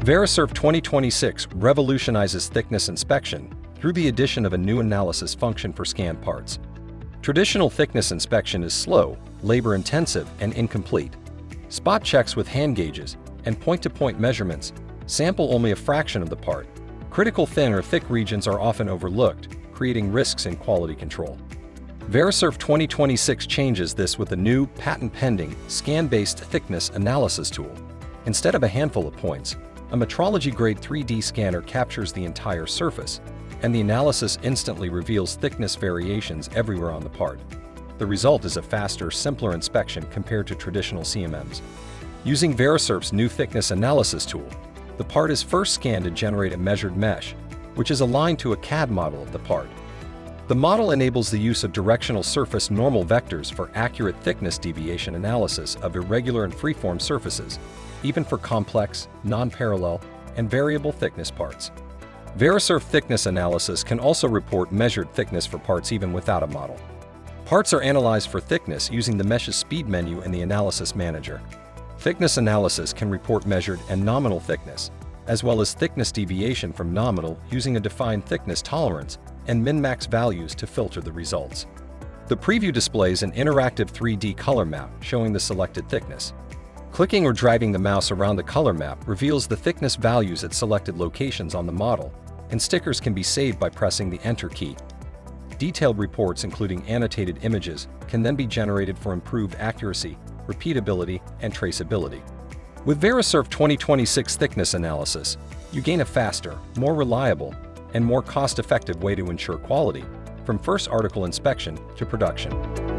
Verisurf 2026 revolutionizes thickness inspection through the addition of a new analysis function for scanned parts. Traditional thickness inspection is slow, labor-intensive, and incomplete. Spot checks with hand gauges and point-to-point measurements sample only a fraction of the part. Critical thin or thick regions are often overlooked, creating risks in quality control. Verisurf 2026 changes this with a new, patent-pending, scan-based thickness analysis tool. Instead of a handful of points, a metrology-grade 3D scanner captures the entire surface, and the analysis instantly reveals thickness variations everywhere on the part. The result is a faster, simpler inspection compared to traditional CMMs. Using Verisurf's new thickness analysis tool, the part is first scanned to generate a measured mesh, which is aligned to a CAD model of the part. The model enables the use of directional surface normal vectors for accurate thickness deviation analysis of irregular and freeform surfaces, even for complex, non-parallel, and variable thickness parts. Verisurf thickness analysis can also report measured thickness for parts even without a model. Parts are analyzed for thickness using the Mesh's speed menu in the Analysis Manager. Thickness analysis can report measured and nominal thickness, as well as thickness deviation from nominal using a defined thickness tolerance and min-max values to filter the results. The preview displays an interactive 3D color map showing the selected thickness. Clicking or dragging the mouse around the color map reveals the thickness values at selected locations on the model, and stickers can be saved by pressing the Enter key. Detailed reports including annotated images can then be generated for improved accuracy, repeatability, and traceability. With Verisurf 2026 thickness analysis, you gain a faster, more reliable, and more cost-effective way to ensure quality, from first article inspection to production.